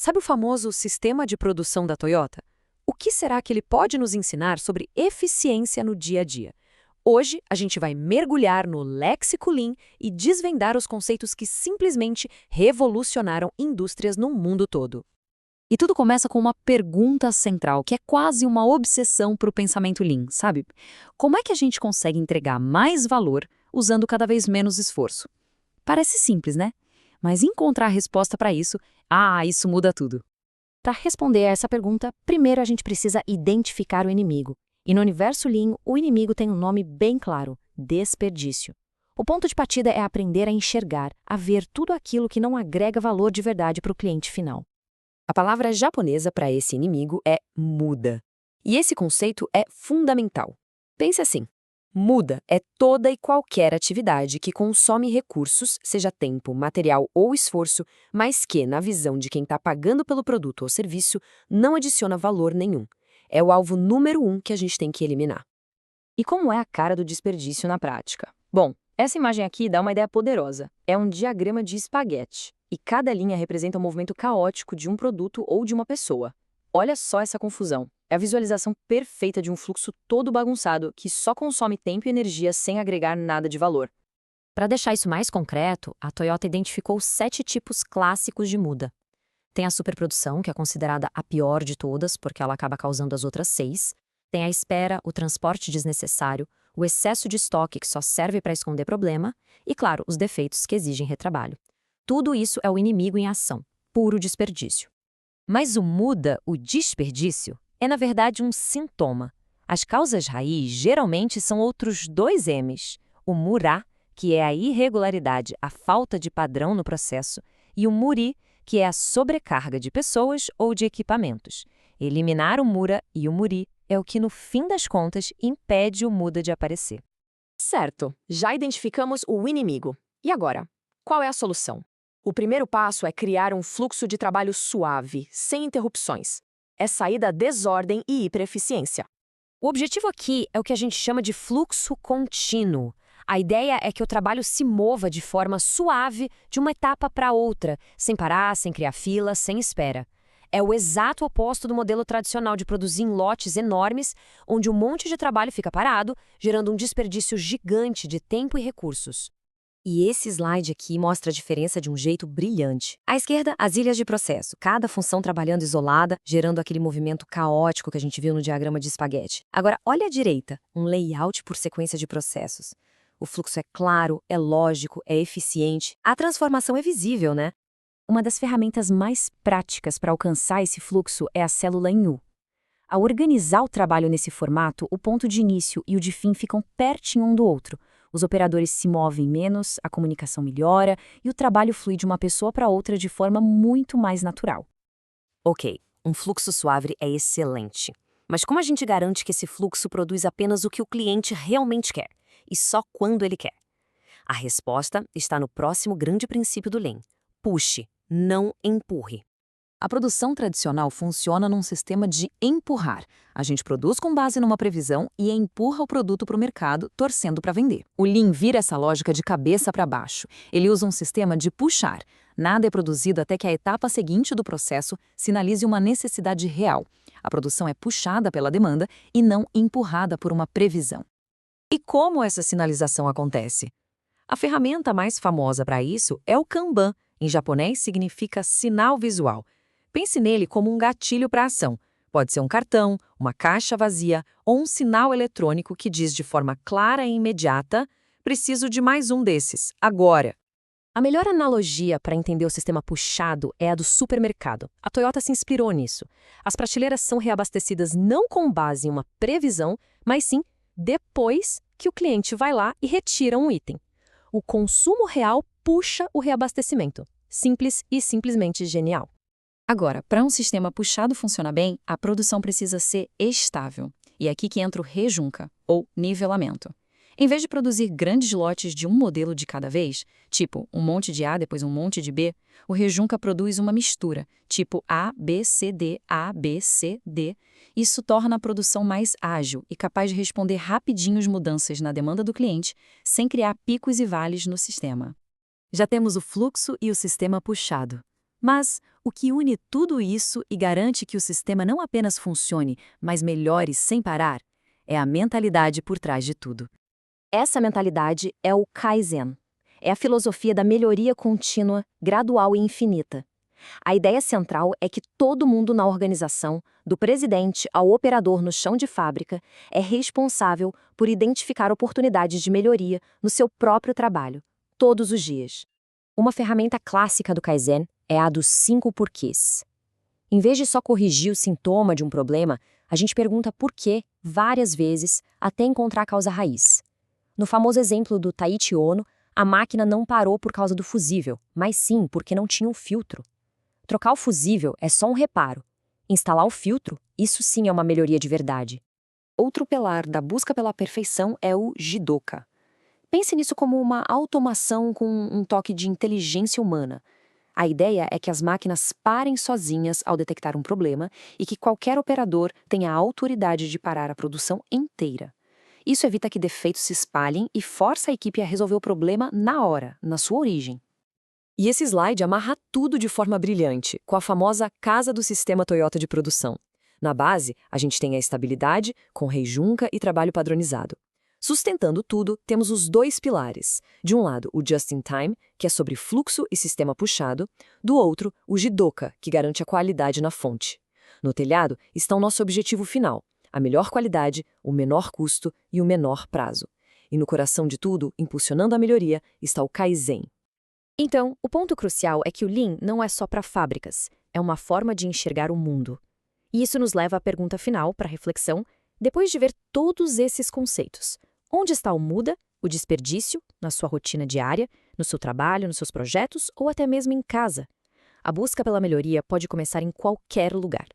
Sabe o famoso sistema de produção da Toyota? O que será que ele pode nos ensinar sobre eficiência no dia a dia? Hoje, a gente vai mergulhar no léxico Lean e desvendar os conceitos que simplesmente revolucionaram indústrias no mundo todo. E tudo começa com uma pergunta central, que é quase uma obsessão para o pensamento Lean, sabe? Como é que a gente consegue entregar mais valor usando cada vez menos esforço? Parece simples, né? Mas encontrar a resposta para isso, isso muda tudo. Para responder a essa pergunta, primeiro a gente precisa identificar o inimigo. E no universo Lean, o inimigo tem um nome bem claro: desperdício. O ponto de partida é aprender a enxergar, a ver tudo aquilo que não agrega valor de verdade para o cliente final. A palavra japonesa para esse inimigo é muda. E esse conceito é fundamental. Pense assim: muda é toda e qualquer atividade que consome recursos, seja tempo, material ou esforço, mas que, na visão de quem está pagando pelo produto ou serviço, não adiciona valor nenhum. É o alvo número 1 que a gente tem que eliminar. E como é a cara do desperdício na prática? Bom, essa imagem aqui dá uma ideia poderosa. É um diagrama de espaguete. E cada linha representa um movimento caótico de um produto ou de uma pessoa. Olha só essa confusão. É a visualização perfeita de um fluxo todo bagunçado que só consome tempo e energia sem agregar nada de valor. Para deixar isso mais concreto, a Toyota identificou 7 tipos clássicos de muda. Tem a superprodução, que é considerada a pior de todas, porque ela acaba causando as outras 6. Tem a espera, o transporte desnecessário, o excesso de estoque que só serve para esconder problema e, claro, os defeitos que exigem retrabalho. Tudo isso é o inimigo em ação, puro desperdício. Mas o muda, o desperdício, é na verdade um sintoma. As causas raiz geralmente são outros 2 M's. O murá, que é a irregularidade, a falta de padrão no processo, e o muri, que é a sobrecarga de pessoas ou de equipamentos. Eliminar o mura e o muri é o que, no fim das contas, impede o muda de aparecer. Certo, já identificamos o inimigo. E agora? Qual é a solução? O primeiro passo é criar um fluxo de trabalho suave, sem interrupções. É sair da desordem e ir para a eficiência. O objetivo aqui é o que a gente chama de fluxo contínuo. A ideia é que o trabalho se mova de forma suave de uma etapa para outra, sem parar, sem criar fila, sem espera. É o exato oposto do modelo tradicional de produzir em lotes enormes, onde um monte de trabalho fica parado, gerando um desperdício gigante de tempo e recursos. E esse slide aqui mostra a diferença de um jeito brilhante. À esquerda, as ilhas de processo, cada função trabalhando isolada, gerando aquele movimento caótico que a gente viu no diagrama de espaguete. Agora, olha à direita, um layout por sequência de processos. O fluxo é claro, é lógico, é eficiente. A transformação é visível, né? Uma das ferramentas mais práticas para alcançar esse fluxo é a célula em U. Ao organizar o trabalho nesse formato, o ponto de início e o de fim ficam pertinho um do outro. Os operadores se movem menos, a comunicação melhora e o trabalho flui de uma pessoa para outra de forma muito mais natural. Ok, um fluxo suave é excelente. Mas como a gente garante que esse fluxo produz apenas o que o cliente realmente quer, e só quando ele quer? A resposta está no próximo grande princípio do Lean: puxe, não empurre. A produção tradicional funciona num sistema de empurrar. A gente produz com base numa previsão e empurra o produto para o mercado, torcendo para vender. O Lean vira essa lógica de cabeça para baixo. Ele usa um sistema de puxar. Nada é produzido até que a etapa seguinte do processo sinalize uma necessidade real. A produção é puxada pela demanda e não empurrada por uma previsão. E como essa sinalização acontece? A ferramenta mais famosa para isso é o Kanban. Em japonês significa sinal visual. Pense nele como um gatilho para a ação. Pode ser um cartão, uma caixa vazia ou um sinal eletrônico que diz de forma clara e imediata: preciso de mais um desses, agora. A melhor analogia para entender o sistema puxado é a do supermercado. A Toyota se inspirou nisso. As prateleiras são reabastecidas não com base em uma previsão, mas sim depois que o cliente vai lá e retira um item. O consumo real puxa o reabastecimento. Simples e simplesmente genial. Agora, para um sistema puxado funcionar bem, a produção precisa ser estável. E é aqui que entra o rejunca, ou nivelamento. Em vez de produzir grandes lotes de um modelo de cada vez, tipo um monte de A, depois um monte de B, o rejunca produz uma mistura, tipo A, B, C, D, A, B, C, D. Isso torna a produção mais ágil e capaz de responder rapidinho às mudanças na demanda do cliente, sem criar picos e vales no sistema. Já temos o fluxo e o sistema puxado. Mas O que une tudo isso e garante que o sistema não apenas funcione, mas melhore sem parar, é a mentalidade por trás de tudo. Essa mentalidade é o Kaizen. É a filosofia da melhoria contínua, gradual e infinita. A ideia central é que todo mundo na organização, do presidente ao operador no chão de fábrica, é responsável por identificar oportunidades de melhoria no seu próprio trabalho, todos os dias. Uma ferramenta clássica do Kaizen é a dos 5 porquês. Em vez de só corrigir o sintoma de um problema, a gente pergunta por quê várias vezes até encontrar a causa raiz. No famoso exemplo do Taiichi Ohno, a máquina não parou por causa do fusível, mas sim porque não tinha um filtro. Trocar o fusível é só um reparo. Instalar o filtro, isso sim é uma melhoria de verdade. Outro pilar da busca pela perfeição é o Jidoka. Pense nisso como uma automação com um toque de inteligência humana. A ideia é que as máquinas parem sozinhas ao detectar um problema e que qualquer operador tenha a autoridade de parar a produção inteira. Isso evita que defeitos se espalhem e força a equipe a resolver o problema na hora, na sua origem. E esse slide amarra tudo de forma brilhante, com a famosa casa do sistema Toyota de produção. Na base, a gente tem a estabilidade, com Heijunka e trabalho padronizado. Sustentando tudo, temos os 2 pilares. De um lado, o Just-in-Time, que é sobre fluxo e sistema puxado. Do outro, o Jidoka, que garante a qualidade na fonte. No telhado está o nosso objetivo final, a melhor qualidade, o menor custo e o menor prazo. E no coração de tudo, impulsionando a melhoria, está o Kaizen. Então, o ponto crucial é que o Lean não é só para fábricas, é uma forma de enxergar o mundo. E isso nos leva à pergunta final, para reflexão, depois de ver todos esses conceitos. Onde está o muda, o desperdício, na sua rotina diária, no seu trabalho, nos seus projetos ou até mesmo em casa? A busca pela melhoria pode começar em qualquer lugar.